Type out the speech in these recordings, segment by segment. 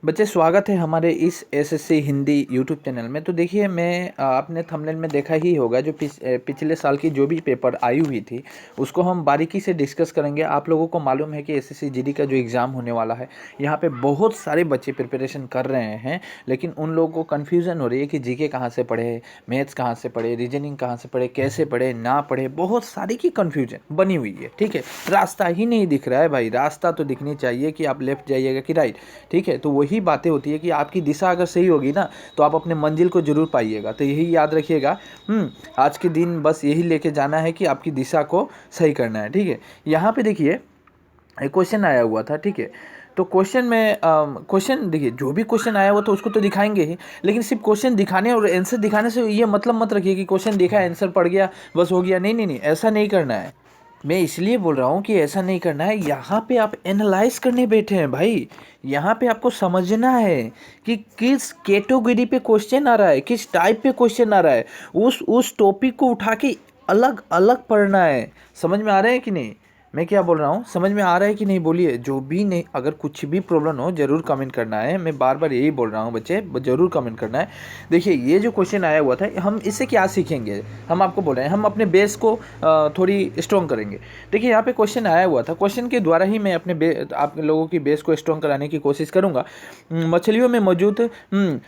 बच्चे स्वागत है हमारे इस एसएससी हिंदी यूट्यूब चैनल में। तो देखिए मैं आपने थंबनेल में देखा ही होगा जो पिछले साल की जो भी पेपर आई हुई थी उसको हम बारीकी से डिस्कस करेंगे। आप लोगों को मालूम है कि एसएससी जीडी का जो एग्ज़ाम होने वाला है यहाँ पे बहुत सारे बच्चे प्रिपरेशन कर रहे हैं, लेकिन उन लोगों को कन्फ्यूज़न हो रही है कि जीके कहाँ से पढ़े, मैथ्स कहाँ से पढ़े, रीजनिंग कहाँ से पढ़े, कैसे पढ़े, ना पढ़े, बहुत सारी की कन्फ्यूजन बनी हुई है। ठीक है, रास्ता ही नहीं दिख रहा है भाई। रास्ता तो दिखनी चाहिए कि आप लेफ्ट जाइएगा कि राइट। ठीक है, तो वही बातें होती है कि आपकी दिशा अगर सही होगी ना तो आप अपने मंजिल को जरूर पाइएगा। तो यही याद रखिएगा। आज के दिन बस यही लेके जाना है कि आपकी दिशा को सही करना है। ठीक है, यहाँ पे देखिए एक क्वेश्चन आया हुआ था। ठीक है, तो क्वेश्चन में क्वेश्चन देखिए, जो भी क्वेश्चन आया हुआ तो उसको तो दिखाएंगे ही, लेकिन सिर्फ क्वेश्चन दिखाने और आंसर दिखाने से ये मतलब मत रखिए कि क्वेश्चन देखा आंसर पढ़ गया बस हो गया। नहीं नहीं नहीं, ऐसा नहीं करना है। मैं इसलिए बोल रहा हूँ कि ऐसा नहीं करना है। यहाँ पे आप एनालाइज करने बैठे हैं भाई। यहाँ पे आपको समझना है कि किस कैटेगरी पे क्वेश्चन आ रहा है, किस टाइप पे क्वेश्चन आ रहा है। उस टॉपिक को उठा के अलग अलग पढ़ना है। समझ में आ रहा है कि नहीं मैं क्या बोल रहा हूँ? समझ में आ रहा है कि नहीं बोलिए। जो भी नहीं, अगर कुछ भी प्रॉब्लम हो जरूर कमेंट करना है। मैं बार बार यही बोल रहा हूँ बच्चे, जरूर कमेंट करना है। देखिए ये जो क्वेश्चन आया हुआ था, हम इससे क्या सीखेंगे? हम आपको बोल रहे हैं हम अपने बेस को थोड़ी स्ट्रॉन्ग करेंगे। देखिए यहाँ पे क्वेश्चन आया हुआ था, क्वेश्चन के द्वारा ही मैं अपने आप लोगों की बेस को स्ट्रॉन्ग कराने की कोशिश करूँगा। मछलियों में मौजूद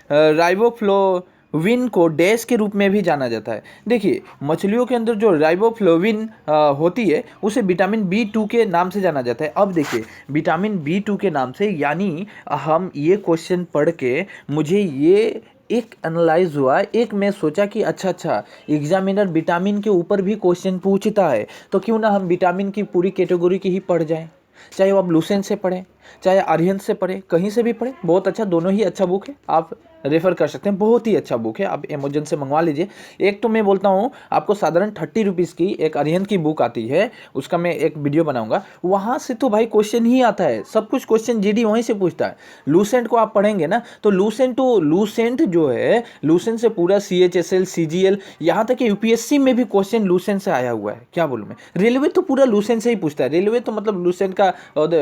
राइबोफ्लो विन को डैश के रूप में भी जाना जाता है। देखिए मछलियों के अंदर जो राइबोफ्लोविन होती है उसे विटामिन B2 के नाम से जाना जाता है। अब देखिए विटामिन B2 के नाम से, यानी हम ये क्वेश्चन पढ़ के मुझे ये एक एनालाइज हुआ, एक मैं सोचा कि अच्छा एग्जामिनर विटामिन के ऊपर भी क्वेश्चन पूछता है तो क्यों ना हम विटामिन की पूरी कैटेगरी की ही पढ़ जाएं। चाहे वो आप लूसेंट से पढ़ें, चाहे आर्यन से पढ़ें, कहीं से भी पढ़ें, बहुत अच्छा, दोनों ही अच्छा बुक है, आप रेफर कर सकते हैं। बहुत ही अच्छा बुक है, आप अमेजन से मंगवा लीजिए। एक तो मैं बोलता हूँ आपको साधारण 30 रुपीज़ की एक आर्यन की बुक आती है, उसका मैं एक वीडियो बनाऊंगा। वहाँ से तो भाई क्वेश्चन ही आता है, सब कुछ क्वेश्चन जीडी वहीं से पूछता है। लूसेंट को आप पढ़ेंगे ना तो लूसेंट जो है, लूसेंट से पूरा CHSL CGL यहाँ तक कि UPSC में भी क्वेश्चन लूसेंट से आया हुआ है। क्या बोलूँ मैं, रेलवे तो पूरा लूसेंट से ही पूछता है। रेलवे तो मतलब लूसेंट का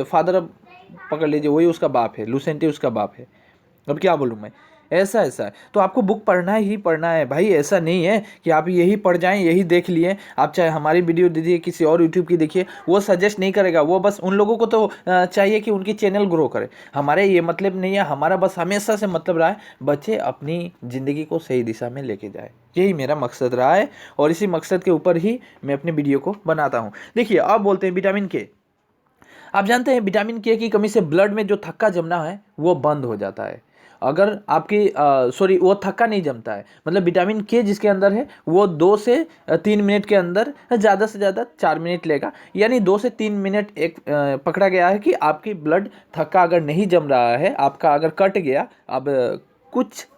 फादर पकड़ लीजिए, वही उसका बाप है, लूसेंट ही उसका बाप है। अब क्या बोलूँ मैं, ऐसा है। तो आपको बुक पढ़ना ही पढ़ना है भाई। ऐसा नहीं है कि आप यही पढ़ जाएं, यही देख लिए। आप चाहे हमारी वीडियो दीजिए, किसी और यूट्यूब की देखिए, वो सजेस्ट नहीं करेगा। वो बस उन लोगों को तो चाहिए कि उनकी चैनल ग्रो करे। हमारे ये मतलब नहीं है, हमारा बस हमेशा से मतलब रहा है बच्चे अपनी ज़िंदगी को सही दिशा में लेके जाए। यही मेरा मकसद रहा है और इसी मकसद के ऊपर ही मैं अपनी वीडियो को बनाता हूँ। देखिए अब बोलते हैं विटामिन के। आप जानते हैं विटामिन के की कमी से ब्लड में जो थक्का जमना है वो बंद हो जाता है। अगर आपकी सॉरी, वो थक्का नहीं जमता है, मतलब विटामिन के जिसके अंदर है वो 2 से 3 मिनट के अंदर, ज़्यादा से ज़्यादा 4 मिनट लेगा, यानी 2 से 3 मिनट एक पकड़ा गया है कि आपकी ब्लड थक्का अगर नहीं जम रहा है, आपका अगर कट गया, अब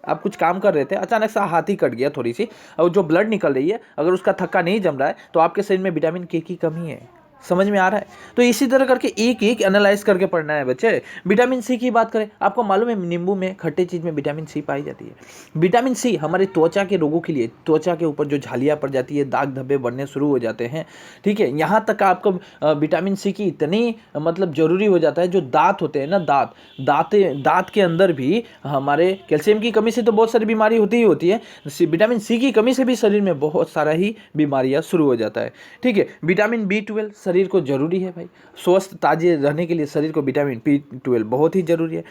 आप कुछ काम कर रहे थे, अचानक सा हाथ ही कट गया थोड़ी सी, और जो ब्लड निकल रही है अगर उसका थक्का नहीं जम रहा है तो आपके शरीर में विटामिन के की कमी है। समझ में आ रहा है? तो इसी तरह करके एक एक एनालाइज करके पढ़ना है बच्चे। विटामिन सी की बात करें, आपको मालूम है नींबू में, खट्टे चीज में विटामिन सी पाई जाती है। विटामिन सी हमारे त्वचा के रोगों के लिए, त्वचा के ऊपर जो झालियां पड़ जाती है, दाग धब्बे बढ़ने शुरू हो जाते हैं, ठीक है, यहाँ तक आपको विटामिन सी की इतनी मतलब जरूरी हो जाता है। जो दांत होते हैं ना, दांत के अंदर भी हमारे कैल्शियम की कमी से तो बहुत सारी बीमारी होती ही होती है, विटामिन सी की कमी से भी शरीर में बहुत सारा ही बीमारियां शुरू हो जाता है। ठीक है, विटामिन B12 शरीर को जरूरी है भाई। स्वस्थ ताजे रहने के लिए शरीर को विटामिन B12 बहुत ही जरूरी है।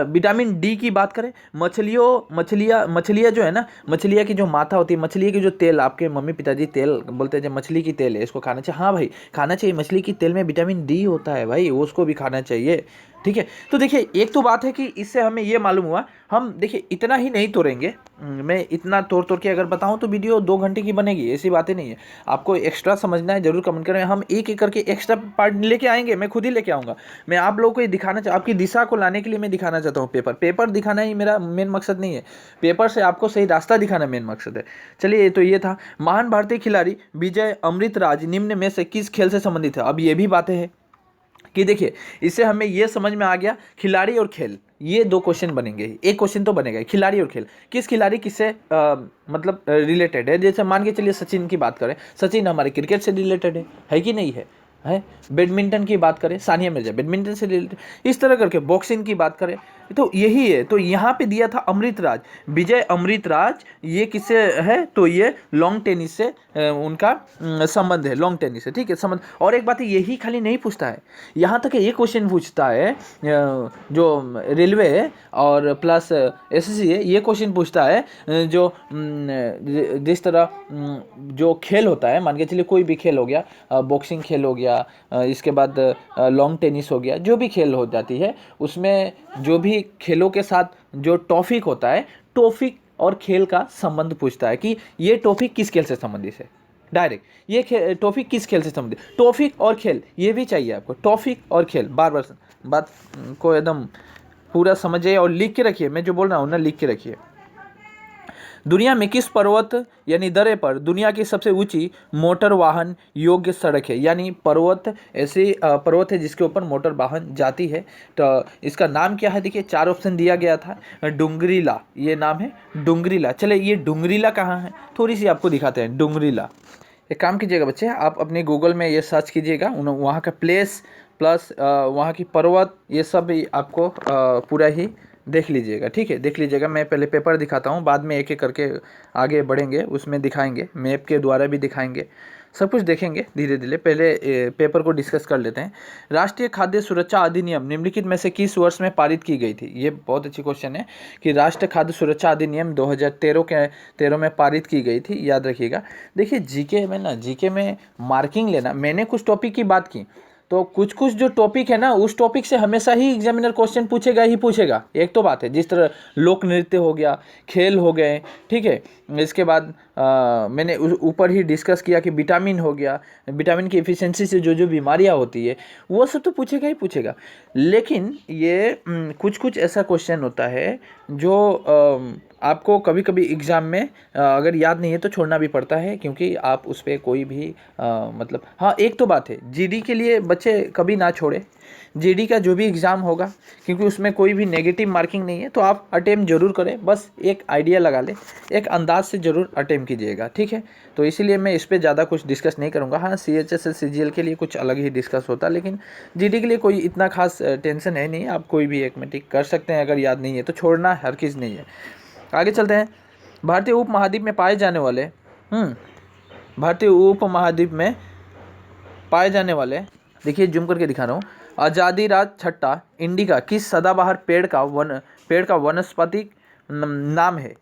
विटामिन डी की बात करें, मछलियाँ जो है ना, मछलियाँ की जो माथा होती है, मछली की जो तेल, आपके मम्मी पिताजी तेल बोलते हैं जब मछली की तेल है इसको खाना चाहिए। हाँ भाई, खाना चाहिए। मछली की तेल में विटामिन डी होता है भाई, उसको भी खाना चाहिए। ठीक है, तो देखिए एक तो बात है कि इससे हमें ये मालूम हुआ, हम देखिए इतना ही नहीं तोड़ेंगे। मैं इतना तोड़ के अगर बताऊं तो वीडियो 2 घंटे की बनेगी, ऐसी बातें नहीं है। आपको एक्स्ट्रा समझना है जरूर कमेंट करें, हम एक एक करके एक्स्ट्रा पार्ट लेके आएंगे, मैं खुद ही लेके आऊँगा। मैं आप लोगों को ये दिखाना आपकी दिशा को लाने के लिए मैं दिखाना चाहता हूँ। पेपर दिखाना ही मेरा मेन मकसद नहीं है, पेपर से आपको सही रास्ता दिखाना मेन मकसद है। चलिए, तो ये था। महान भारतीय खिलाड़ी विजय अमृतराज निम्न में से किस खेल से संबंधित है? अब ये भी बातें हैं कि देखिए इससे हमें यह समझ में आ गया, खिलाड़ी और खेल, ये 2 क्वेश्चन बनेंगे। एक क्वेश्चन तो बनेगा खिलाड़ी और खेल, किस खिलाड़ी किससे मतलब रिलेटेड है। जैसे मान के चलिए सचिन की बात करें, सचिन हमारे क्रिकेट से रिलेटेड है कि नहीं है? बैडमिंटन की बात करें, सानिया मिर्जा बैडमिंटन से रिलेटेड। इस तरह करके बॉक्सिंग की बात करें, तो यही है। तो यहाँ पे दिया था अमृतराज, विजय अमृतराज, ये किससे है, तो ये लॉन्ग टेनिस से उनका संबंध है, लॉन्ग टेनिस से, ठीक है संबंध। और एक बात है, यही खाली नहीं पूछता है, यहाँ तक ये क्वेश्चन पूछता है जो रेलवे है और प्लस एसएससी है, ये क्वेश्चन पूछता है जो जिस तरह जो खेल होता है, मान के चलिए कोई भी खेल हो गया, बॉक्सिंग खेल हो गया, इसके बाद लॉन्ग टेनिस हो गया, जो भी खेल हो जाती है उसमें जो भी खेलों के साथ जो टॉपिक होता है, टॉपिक और खेल का संबंध पूछता है कि ये टॉपिक किस खेल से संबंधित है। डायरेक्ट ये टॉपिक किस खेल से संबंधित, टॉपिक और खेल, ये भी चाहिए आपको, टॉपिक और खेल। बार बार बात को एकदम पूरा समझिए और लिख के रखिए, मैं जो बोल रहा हूँ ना लिख के रखिए। दुनिया में किस पर्वत यानी दर्रे पर दुनिया की सबसे ऊंची मोटर वाहन योग्य सड़क है, यानी पर्वत ऐसे पर्वत है जिसके ऊपर मोटर वाहन जाती है। तो इसका नाम क्या है, देखिए 4 ऑप्शन दिया गया था। डुंगरीला, ये नाम है डुंगरीला। चले ये डुंगरीला कहाँ है, थोड़ी सी आपको दिखाते हैं डुंगरीला। एक काम कीजिएगा बच्चे, आप अपने गूगल में ये सर्च कीजिएगा, वहाँ का प्लेस प्लस वहाँ की पर्वत, ये सब आपको पूरा ही देख लीजिएगा, ठीक है देख लीजिएगा। मैं पहले पेपर दिखाता हूँ, बाद में एक एक करके आगे बढ़ेंगे, उसमें दिखाएंगे, मैप के द्वारा भी दिखाएंगे, सब कुछ देखेंगे धीरे धीरे। पहले पेपर को डिस्कस कर लेते हैं। राष्ट्रीय खाद्य सुरक्षा अधिनियम निम्नलिखित में से किस वर्ष में पारित की गई थी, ये बहुत अच्छी क्वेश्चन है कि राष्ट्रीय खाद्य सुरक्षा अधिनियम 2013 में पारित की गई थी, याद रखिएगा। देखिए जीके में मार्किंग लेना, मैंने कुछ टॉपिक की बात की, तो कुछ कुछ जो टॉपिक है ना, उस टॉपिक से हमेशा ही एग्जामिनर क्वेश्चन पूछेगा ही पूछेगा। एक तो बात है, जिस तरह लोक नृत्य हो गया, खेल हो गए, ठीक है। इसके बाद मैंने ऊपर ही डिस्कस किया कि विटामिन हो गया, विटामिन की एफिशिएंसी से जो जो बीमारियां होती है वो सब तो पूछेगा ही पूछेगा। लेकिन ये कुछ कुछ ऐसा क्वेश्चन होता है जो आपको कभी कभी एग्ज़ाम में अगर याद नहीं है तो छोड़ना भी पड़ता है, क्योंकि आप उस पर कोई भी मतलब, हाँ एक तो बात है, जीडी के लिए बच्चे कभी ना छोड़े। जीडी का जो भी एग्ज़ाम होगा, क्योंकि उसमें कोई भी नेगेटिव मार्किंग नहीं है, तो आप अटेम्प्ट जरूर करें, बस एक आइडिया लगा लें, एक अंदाज से ज़रूर अटेम्प्ट कीजिएगा, ठीक है। तो इसीलिए मैं इस पर ज़्यादा कुछ डिस्कस नहीं करूँगा। हाँ CHS CGL के लिए कुछ अलग ही डिस्कस होता है, लेकिन जीडी के लिए कोई इतना खास टेंशन है नहीं, आप कोई भी एक में टिक कर सकते हैं, अगर याद नहीं है तो छोड़ना हर चीज़ नहीं है। आगे चलते हैं। भारतीय उपमहाद्वीप में पाए जाने वाले भारतीय उपमहाद्वीप में पाए जाने वाले, देखिए जूम करके दिखा रहा हूँ, आज़ादी राज छट्टा इंडिका किस सदाबहार पेड़ का वनस्पतिक नाम है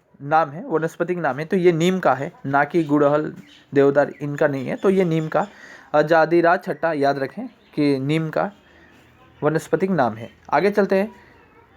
वनस्पतिक नाम है। तो ये नीम का है, ना कि गुड़हल देवदार, इनका नहीं है, तो ये नीम का आज़ादी राज छट्टा, याद रखें कि नीम का वनस्पतिक नाम है। आगे चलते हैं।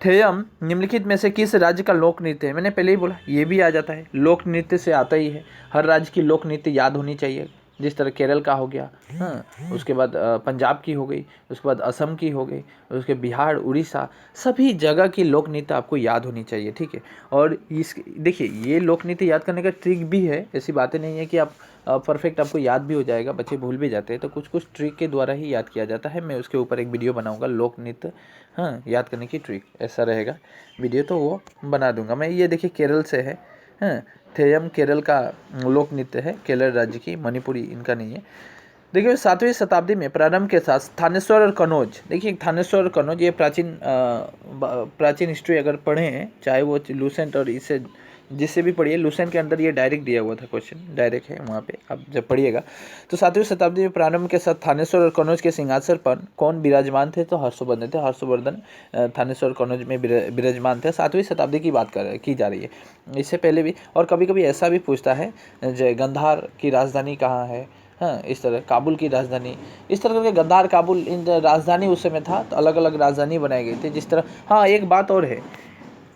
थेयम निम्नलिखित में से किस राज्य का लोक नृत्य है, मैंने पहले ही बोला ये भी आ जाता है, लोक नृत्य से आता ही है, हर राज्य की लोक नृत्य याद होनी चाहिए। जिस तरह केरल का हो गया, हाँ, उसके बाद पंजाब की हो गई, उसके बाद असम की हो गई, उसके बिहार उड़ीसा, सभी जगह की लोक नृत्य आपको याद होनी चाहिए, ठीक है। और इस देखिए ये लोक नृत्य याद करने का ट्रिक भी है, ऐसी बातें नहीं है कि आप परफेक्ट आपको याद भी हो जाएगा, बच्चे भूल भी जाते हैं, तो कुछ कुछ ट्रिक के द्वारा ही याद किया जाता है। मैं उसके ऊपर एक वीडियो बनाऊंगा, लोक नृत्य हाँ याद करने की ट्रिक, ऐसा रहेगा वीडियो, तो वो बना दूंगा मैं। ये देखिए केरल से है, हाँ थेयम केरल का लोक नृत्य है, केरल राज्य की, मणिपुरी इनका नहीं है। देखिए 7वीं शताब्दी में प्रारंभ के साथ थानेश्वर और कनौज, देखिए थानेश्वर और कनौज ये प्राचीन हिस्ट्री अगर पढ़े हैं, चाहे वो लूसेंट और इससे जिससे भी पढ़िए, लूसेंट के अंदर ये डायरेक्ट दिया हुआ था क्वेश्चन, डायरेक्ट है वहाँ पे, आप जब पढ़िएगा तो 7वीं शताब्दी में प्रारंभ के साथ थानेश्वर और कनौज के सिंहासन पर कौन विराजमान थे, तो हर्षवर्धन थे। हर्षवर्धन थानेश्वर कनौज में विराजमान थे। 7वीं शताब्दी की बात की जा रही है, इससे पहले भी। और कभी कभी ऐसा भी पूछता है जय गंधार की राजधानी कहाँ है, हाँ इस तरह काबुल की राजधानी, इस तरह करके गंधार काबुल इन राजधानी उस समय था, तो अलग अलग राजधानी बनाई गई थी जिस तरह। हाँ एक बात और है,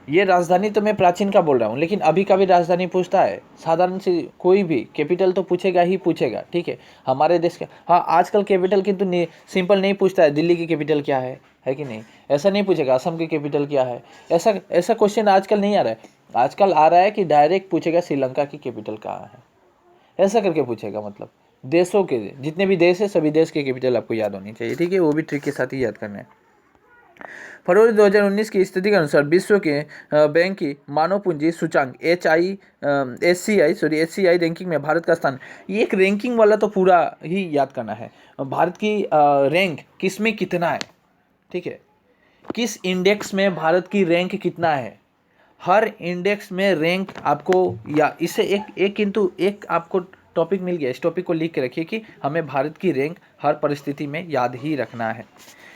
ये राजधानी तो मैं प्राचीन का बोल रहा हूँ, लेकिन अभी का भी राजधानी पूछता है, साधारण सी कोई भी कैपिटल तो पूछेगा ही पूछेगा, ठीक है हमारे देश का। हाँ आजकल कैपिटल किंतु सिंपल नहीं पूछता है, दिल्ली की कैपिटल क्या है कि नहीं, ऐसा नहीं पूछेगा, असम की कैपिटल क्या है, ऐसा क्वेश्चन आजकल नहीं आ रहा है। आजकल आ रहा है कि डायरेक्ट पूछेगा श्रीलंका की कैपिटल कहाँ है, ऐसा करके पूछेगा। मतलब देशों के जितने भी देश है, सभी देश की कैपिटल आपको याद होनी चाहिए, ठीक है, वो भी ट्रिक के साथ ही याद करना है। फरवरी 2019 की स्थिति के अनुसार विश्व के बैंक की मानव पूंजी सूचांक HCI रैंकिंग में भारत का स्थान, ये एक रैंकिंग वाला तो पूरा ही याद करना है, भारत की रैंक किस में कितना है, ठीक है, किस इंडेक्स में भारत की रैंक कितना है। हर इंडेक्स में रैंक आपको, या इससे एक किंतु एक आपको टॉपिक मिल गया, इस टॉपिक को लिख के रखिए कि हमें भारत की रैंक हर परिस्थिति में याद ही रखना है।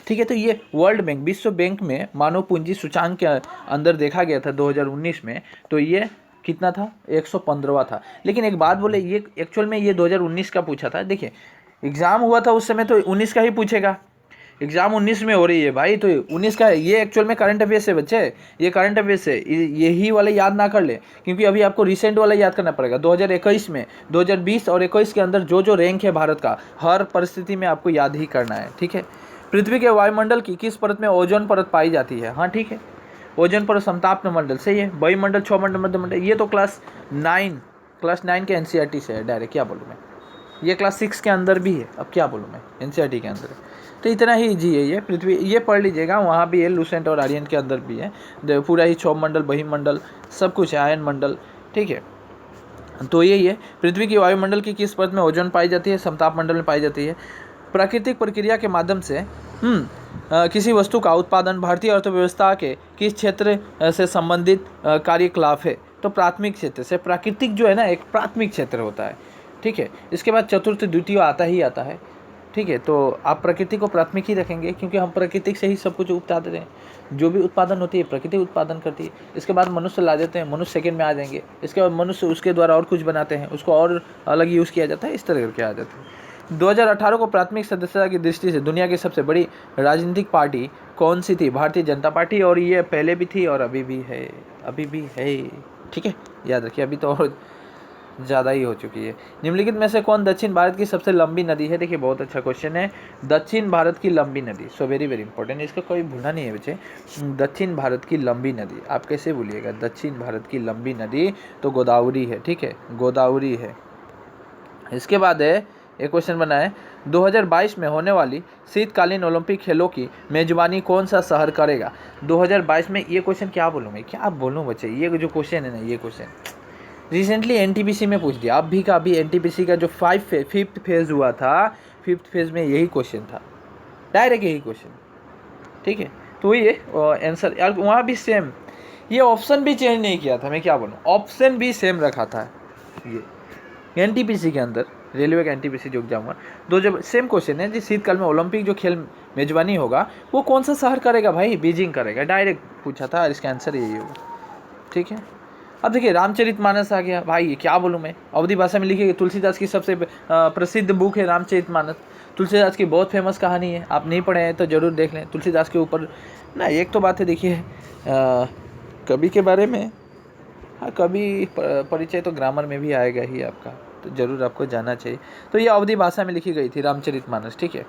ठीक है, तो ये वर्ल्ड बैंक, विश्व बैंक में मानव पूंजी सूचांक के अंदर देखा गया था 2019 में, तो ये कितना था, 115वां था। लेकिन एक बात बोले, ये एक्चुअल में ये 2019 का पूछा था। देखिए एग्जाम हुआ था उस समय तो 19 का ही पूछेगा, एग्जाम 19 में हो रही है भाई, तो 19 का ये एक्चुअल में करंट अफेयर्स है बच्चे, ये करंट अफेयर्स है, यही वाले याद ना कर ले, क्योंकि अभी आपको रिसेंट वाला याद करना पड़ेगा। 2021 में, 2020 और 21 के अंदर जो जो रैंक है भारत का, हर परिस्थिति में आपको याद ही करना है। ठीक है, पृथ्वी के वायुमंडल की किस परत में ओजोन परत पाई जाती है। हाँ ठीक है, ओजोन परत समताप मंडल, सही है। वायुमंडल, क्षौमंडल, मध्यमंडल, ये तो क्लास 9 के एनसीईआरटी से है डायरेक्ट, क्या बोलूँ मैं, ये क्लास 6 के अंदर भी है, अब क्या बोलूँ मैं, एनसीईआरटी के अंदर है। तो इतना ही इजी है ये पृथ्वी, ये पढ़ लीजिएगा, वहाँ भी है, लूसेंट और आर्यन के अंदर भी है, पूरा ही क्षौमंडल, बहिमंडल, सब कुछ है, आयन मंडल। ठीक है, तो यही है, पृथ्वी की वायुमंडल की किस परत में ओजोन पाई जाती है, समताप मंडल में पाई जाती है। प्राकृतिक प्रक्रिया के माध्यम से किसी वस्तु का उत्पादन भारतीय अर्थव्यवस्था के किस क्षेत्र से संबंधित कार्यकलाप है। तो प्राथमिक क्षेत्र से, प्राकृतिक जो है ना एक प्राथमिक क्षेत्र होता है। ठीक है, इसके बाद चतुर्थ द्वितीय आता ही आता है। ठीक है, तो आप प्रकृति को प्राथमिक ही रखेंगे, क्योंकि हम प्राकृतिक से ही सब कुछ उत्पादन है, जो भी उत्पादन होती है प्रकृति उत्पादन करती है। इसके बाद मनुष्य ला देते हैं, मनुष्य सेकंड में आ जाएंगे, इसके बाद मनुष्य उसके द्वारा और कुछ बनाते हैं, उसको और अलग यूज़ किया जाता है, इस तरह करके आ जाते हैं। 2018 को प्राथमिक सदस्यता की दृष्टि से दुनिया की सबसे बड़ी राजनीतिक पार्टी कौन सी थी, भारतीय जनता पार्टी, और ये पहले भी थी और अभी भी है, अभी भी है। ठीक है, याद रखिए, अभी तो और ज़्यादा ही हो चुकी है। निम्नलिखित में से कौन दक्षिण भारत की सबसे लंबी नदी है। देखिए बहुत अच्छा क्वेश्चन है, दक्षिण भारत की लंबी नदी, सो वेरी वेरी इंपॉर्टेंट, इसका कोई भूलना नहीं है बच्चे। दक्षिण भारत की लंबी नदी आप कैसे भूलिएगा, दक्षिण भारत की लंबी नदी तो गोदावरी है। ठीक है, गोदावरी है। इसके बाद है एक क्वेश्चन बना है, 2022 में होने वाली शीतकालीन ओलंपिक खेलों की मेजबानी कौन सा शहर करेगा। 2022 में, ये क्वेश्चन क्या बोलूँ मैं, क्या बोलूँ बच्चे, ये जो क्वेश्चन है ना, ये क्वेश्चन रिसेंटली एनटीपीसी में पूछ दिया, अभी का अभी एनटीपीसी का जो 5th फेज़ हुआ था, 5th फेज़ में यही क्वेश्चन था, डायरेक्ट यही क्वेश्चन। ठीक है, तो ये आंसर यार वहाँ भी सेम, ये ऑप्शन भी चेंज नहीं किया था, मैं क्या बोलूँ, ऑप्शन भी सेम रखा था ये एनटीपीसी के अंदर, रेलवे का एनटीपीसी जो एग्जाम हुआ, दो जब सेम क्वेश्चन है जी, शीतकाल में ओलंपिक जो खेल मेजबानी होगा वो कौन सा शहर करेगा भाई, बीजिंग करेगा, डायरेक्ट पूछा था, इसका आंसर यही होगा। ठीक है, अब देखिए रामचरितमानस आ गया भाई, क्या बोलूँ मैं, अवधी भाषा में लिखी गई तुलसीदास की सबसे प्रसिद्ध बुक है रामचरितमानस। तुलसीदास की बहुत फेमस कहानी है, आप नहीं पढ़े हैं तो ज़रूर देख लें तुलसीदास के ऊपर ना। एक तो बात है देखिए कवि के बारे में, हाँ कवि परिचय तो ग्रामर में भी आएगा ही आपका, तो ज़रूर आपको जानना चाहिए। तो ये अवधी भाषा में लिखी गई थी रामचरितमानस। ठीक है,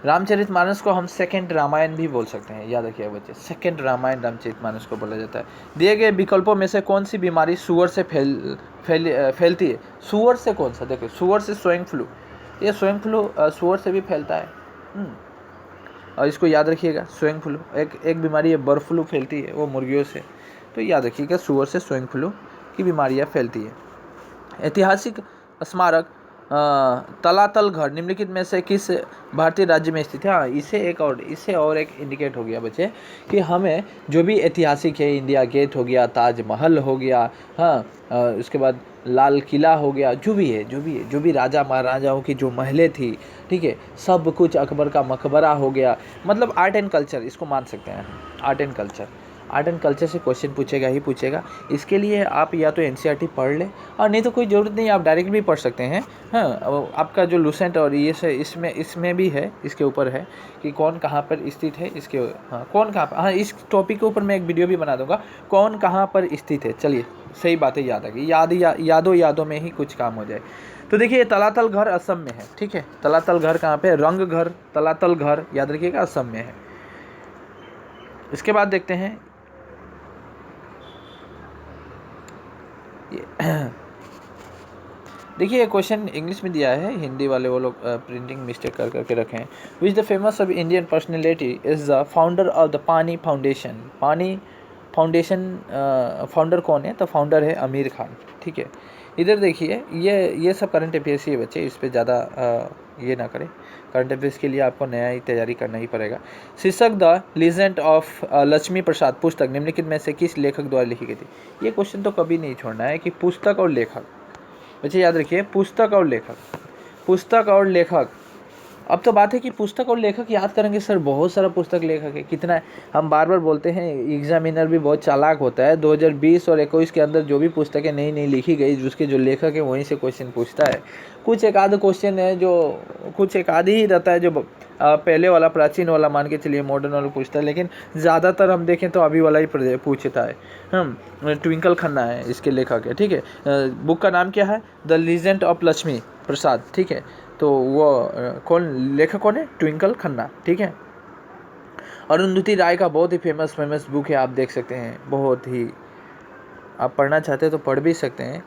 रामचरितमानस को हम सेकंड रामायण भी बोल सकते हैं, याद रखिए बच्चे, सेकंड रामायण रामचरितमानस को बोला जाता है। दिए गए विकल्पों में से कौन सी बीमारी सुअर से फैलती है। सुअर से कौन सा, देखो सुअर से स्वाइन फ्लू, ये स्वाइन फ्लू सुअर से भी फैलता है। और इसको याद रखिएगा, स्वाइन फ्लू एक बीमारी है, बर्ड फ्लू फैलती है वो मुर्गियों से, तो याद रखिएगा सुअर से स्वाइन फ्लू की बीमारियाँ फैलती है। ऐतिहासिक स्मारक तलातल घर निम्नलिखित में से किस भारतीय राज्य में स्थित है। हाँ, इससे और एक इंडिकेट हो गया बच्चे कि हमें जो भी ऐतिहासिक है, इंडिया गेट हो गया, ताजमहल हो गया, हाँ उसके बाद लाल किला हो गया, जो भी राजा महाराजाओं की जो महलें थी, ठीक है, सब कुछ, अकबर का मकबरा हो गया, मतलब आर्ट एंड कल्चर इसको मान सकते हैं, आर्ट एंड कल्चर से क्वेश्चन पूछेगा ही पूछेगा। इसके लिए आप या तो एनसीईआरटी पढ़ लें, और नहीं तो कोई ज़रूरत नहीं, आप डायरेक्ट भी पढ़ सकते हैं। हाँ, आपका जो लूसेंट और ये से इसमें भी है, इसके ऊपर है कि कौन कहाँ पर स्थित है, इसके हाँ कौन कहाँ पर, हाँ इस टॉपिक के ऊपर मैं एक वीडियो भी बना दूंगा, कौन कहाँ पर स्थित है। चलिए सही बात है, याद आ गई, यादों में ही कुछ काम हो जाए। तो देखिए तलातल घर असम में है। ठीक है, तलातल घर कहाँ पे, रंग घर, तलातल घर याद रखिएगा असम में है। इसके बाद देखते हैं देखिए क्वेश्चन इंग्लिश में दिया है, हिंदी वाले वो लोग प्रिंटिंग मिस्टेक करके रखे हैं। Which the famous of Indian personality is the founder of the पानी फाउंडेशन। पानी फाउंडेशन फाउंडर कौन है, तो फाउंडर है आमिर खान। ठीक है, इधर देखिए ये सब करंट अफेयर्स ही है बच्चे, इस पर ज़्यादा ये ना करें। करंट अफेयर्स के लिए आपको नया ही तैयारी करना ही पड़ेगा। शीर्षक द लीजेंड ऑफ लक्ष्मी प्रसाद पुस्तक निम्नलिखित में से किस लेखक द्वारा लिखी गई थी। ये क्वेश्चन तो कभी नहीं छोड़ना है कि पुस्तक और लेखक, बच्चे याद रखिए, पुस्तक और लेखक, पुस्तक और लेखक। अब तो बात है कि पुस्तक और लेखक याद करेंगे सर, बहुत सारा पुस्तक लेखक है, कितना है। हम बार बार बोलते हैं एग्जामिनर भी बहुत चालाक होता है। 2020 और 21 के अंदर जो भी पुस्तकें नई नई लिखी गई, जिसके जो लेखक है वहीं से क्वेश्चन पूछता है। कुछ एक आध क्वेश्चन है जो कुछ एक आध ही रहता है जो पहले वाला प्राचीन वाला मान के चलिए, मॉडर्न वाला पूछता है, लेकिन ज़्यादातर हम देखें तो अभी वाला ही पूछता है। ट्विंकल खन्ना है इसके लेखक है, ठीक है। बुक का नाम क्या है? द लीजेंड ऑफ लक्ष्मी प्रसाद, ठीक है। तो वो कौन लेखक कौन है? ट्विंकल खन्ना, ठीक है। अरुंधति राय का बहुत ही फेमस बुक है, आप देख सकते हैं, बहुत ही, आप पढ़ना चाहते हैं तो पढ़ भी सकते हैं।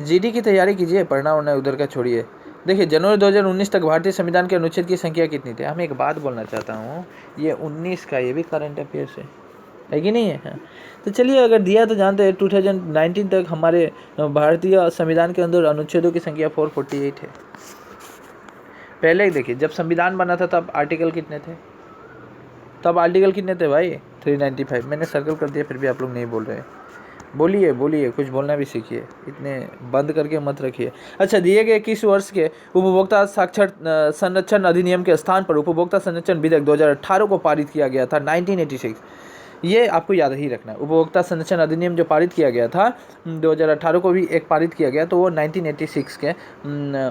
जीडी की तैयारी कीजिए, पढ़ना वरना उधर का छोड़िए। देखिए, जनवरी 2019 तक भारतीय संविधान के अनुच्छेद की संख्या कितनी थी? हम एक बात बोलना चाहता हूँ, ये 19 का, ये भी करंट अफेयर्स है कि नहीं है? हाँ। तो चलिए, अगर दिया तो जानते हैं 2019 तक हमारे भारतीय संविधान के अंदर अनुच्छेदों की संख्या 448 है। पहले देखिए, जब संविधान बना था तब आर्टिकल कितने थे? तब आर्टिकल कितने थे भाई? 395। मैंने सर्कल कर दिया, फिर भी आप लोग नहीं बोल रहे हैं। बोलिए बोलिए, कुछ बोलना भी सीखिए, इतने बंद करके मत रखिए। अच्छा, दिए गए किस वर्ष के उपभोक्ता साक्षर संरक्षण अधिनियम के स्थान पर उपभोक्ता संरक्षण विधेयक 2018 को पारित किया गया था? 1986। ये आपको याद ही रखना है। उपभोक्ता संरक्षण अधिनियम जो पारित किया गया था 2018 को भी एक पारित किया गया, तो वो 1986 के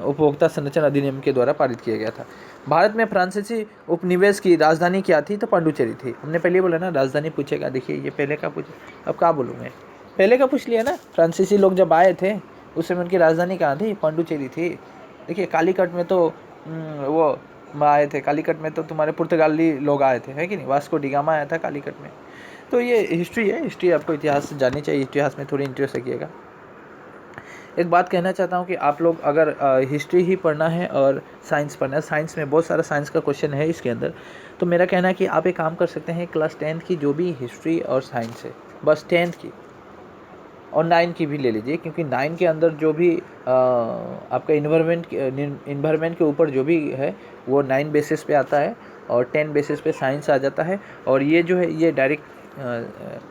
उपभोक्ता संरक्षण अधिनियम के द्वारा पारित किया गया था। भारत में फ्रांसीसी उपनिवेश की राजधानी क्या थी? तो पांडुचेरी थी। हमने पहले बोला ना, राजधानी पूछेगा। देखिए, ये पहले का पूछे, अब क्या बोलूँ मैं, पहले का पूछ लिया ना। फ्रांसीसी लोग जब आए थे उस समय उनकी राजधानी कहाँ थी? पांडुचेरी थी। देखिए, कालीकट में तो वो आए थे, कालीकट में तो तुम्हारे पुर्तगाली लोग आए थे, है कि नहीं? वास्को डी गामा आया था कालीकट में। तो ये हिस्ट्री है, हिस्ट्री आपको इतिहास जाननी चाहिए, इतिहास में थोड़ी इंटरेस्ट रखिएगा। एक बात कहना चाहता हूँ कि आप लोग अगर हिस्ट्री ही पढ़ना है और साइंस पढ़ना है, साइंस में बहुत सारा साइंस का क्वेश्चन है इसके अंदर, तो मेरा कहना है कि आप एक काम कर सकते हैं, क्लास 10th की जो भी हिस्ट्री और साइंस है, बस 10th की और 9 की भी ले लीजिए, क्योंकि 9 के अंदर जो भी आपका इन्वायरमेंट के ऊपर जो भी है वो 9 बेसिस पे आता है और 10 बेसिस पे साइंस आ जाता है। और ये जो है ये डायरेक्ट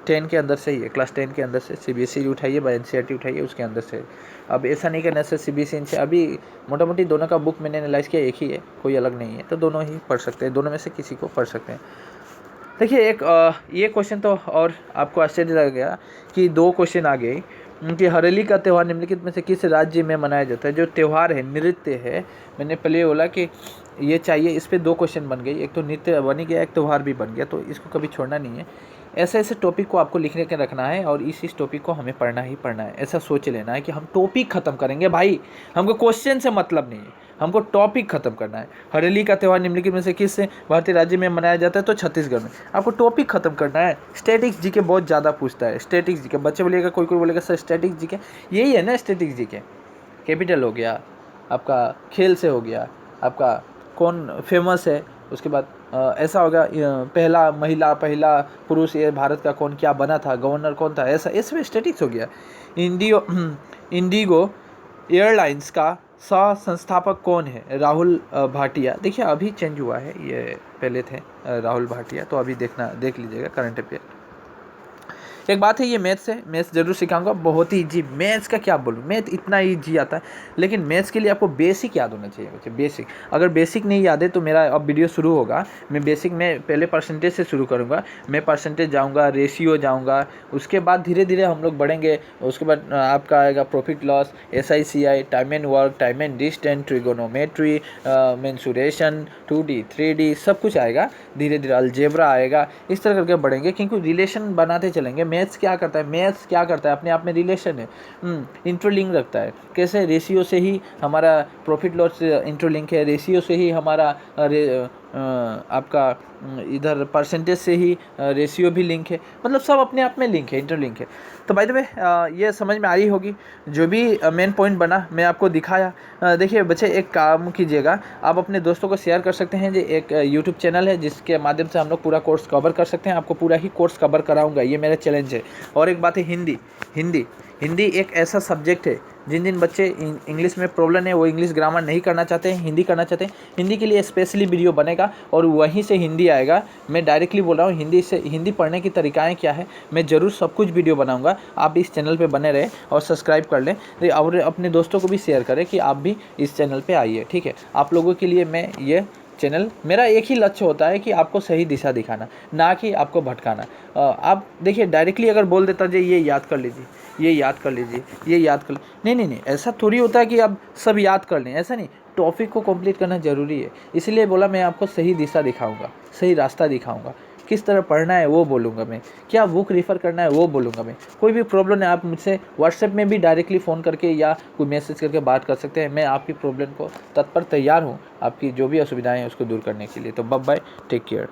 10 के अंदर से ही है, क्लास 10 के अंदर से। CBSE उठाइए व NCERT उठाइए, उसके अंदर से। अब ऐसा नहीं करना सर CBSE अभी मोटा मोटी दोनों का बुक मैंने एनालाइज किया, एक ही है, कोई अलग नहीं है, तो दोनों ही पढ़ सकते हैं, दोनों में से किसी को पढ़ सकते हैं। देखिए, एक ये क्वेश्चन तो और आपको आश्चर्य लगेगा कि 2 क्वेश्चन आ गए कि हरेली का त्यौहार निम्नलिखित में से किस राज्य में मनाया जाता है? जो त्यौहार है, नृत्य है, मैंने पहले बोला कि ये चाहिए, इस पे 2 क्वेश्चन बन गई, एक तो नृत्य बन ही गया, एक त्यौहार भी बन गया, तो इसको कभी छोड़ना नहीं है। ऐसे ऐसे टॉपिक को आपको लिखने के रखना है और इस टॉपिक को हमें पढ़ना ही पढ़ना है। ऐसा सोच लेना है कि हम टॉपिक ख़त्म करेंगे भाई, हमको क्वेश्चन से मतलब नहीं है, हमको टॉपिक खत्म करना है। हरेली का त्यौहार निम्नलिखित में से किस भारतीय राज्य में मनाया जाता है? तो छत्तीसगढ़ में। आपको टॉपिक खत्म करना है। स्टैटिक्स जीके बहुत ज़्यादा पूछता है, स्टैटिक्स जीके। बच्चे बोलेगा, कोई बोलेगा सर स्टैटिक्स जीके यही है ना, स्टैटिक्स जीके। कैपिटल हो गया आपका, खेल से हो गया आपका, कौन फेमस है, उसके बाद ऐसा होगा पहला महिला पहला पुरुष ये भारत का कौन क्या बना था, गवर्नर कौन था, ऐसा इसमें स्टैटिक्स हो गया। इंडिगो एयरलाइंस का सह संस्थापक कौन है? राहुल भाटिया। देखिए, अभी चेंज हुआ है, ये पहले थे राहुल भाटिया, तो अभी देख लीजिएगा करंट अफेयर। एक बात है, ये मैथ्स है, मैथ्स जरूर सिखाऊंगा, बहुत ही ईजी। मैथ्स का क्या बोलूँ, मैथ इतना ईजी आता है, लेकिन मैथ्स के लिए आपको बेसिक याद होना चाहिए बच्चे, बेसिक। अगर बेसिक नहीं याद है तो मेरा अब वीडियो शुरू होगा, मैं बेसिक में पहले परसेंटेज से शुरू करूँगा, मैं परसेंटेज जाऊँगा, रेशियो जाऊँगा, उसके बाद धीरे धीरे हम लोग बढ़ेंगे। उसके बाद आपका आएगा profit loss, SICI, time and work, time and distance, trigonometry, mensuration, 2D 3D सब कुछ आएगा धीरे धीरे, अलजेब्रा आएगा, इस तरह करके बढ़ेंगे, क्योंकि रिलेशन बनाते चलेंगे। मैथ्स क्या करता है, मैथ्स क्या करता है, अपने आप में रिलेशन है, इंटरलिंक रखता है। कैसे? रेशियो से ही हमारा प्रॉफिट लॉस इंटरलिंक है, रेशियो से ही हमारा आपका इधर परसेंटेज से ही रेशियो भी लिंक है, मतलब सब अपने आप में लिंक है, इंटरलिंक है। तो बाय द वे ये समझ में आई होगी, जो भी मेन पॉइंट बना मैं आपको दिखाया। देखिए बच्चे, एक काम कीजिएगा, आप अपने दोस्तों को शेयर कर सकते हैं। जो एक यूट्यूब चैनल है जिसके माध्यम से हम लोग पूरा कोर्स कवर कर सकते हैं, आपको पूरा ही कोर्स कवर कराऊंगा, ये मेरा चैलेंज है। और एक बात है, हिंदी एक ऐसा सब्जेक्ट है जिन जिन बच्चे इंग्लिश में प्रॉब्लम है, वो इंग्लिश ग्रामर नहीं करना चाहते हैं, हिंदी करना चाहते हैं, हिंदी के लिए स्पेशली वीडियो बनेगा और वहीं से हिंदी आएगा। मैं डायरेक्टली बोल रहा हूँ, हिंदी पढ़ने की तरीकाएँ क्या है, मैं ज़रूर सब कुछ वीडियो बनाऊँगा। आप इस चैनल पर बने रहें और सब्सक्राइब कर लें और अपने दोस्तों को भी शेयर करें कि आप भी इस चैनल पर आइए, ठीक है। आप लोगों के लिए मैं ये चैनल, मेरा एक ही लक्ष्य होता है कि आपको सही दिशा दिखाना, ना कि आपको भटकाना। आप देखिए, डायरेक्टली अगर बोल देता जी ये याद कर लीजिए, ये याद कर लीजिए, ये याद कर, नहीं, ऐसा थोड़ी होता है कि आप सब याद कर लें, ऐसा नहीं। टॉपिक को कंप्लीट करना ज़रूरी है, इसलिए बोला मैं आपको सही दिशा दिखाऊंगा, सही रास्ता दिखाऊंगा, किस तरह पढ़ना है वो बोलूँगा मैं, क्या बुक रेफ़र करना है वो बोलूँगा मैं। कोई भी प्रॉब्लम है, आप मुझसे व्हाट्सएप में भी डायरेक्टली फ़ोन करके या कोई मैसेज करके बात कर सकते हैं। मैं आपकी प्रॉब्लम को तत्पर तैयार हूँ, आपकी जो भी असुविधाएं हैं उसको दूर करने के लिए। तो बाय बाय, टेक केयर।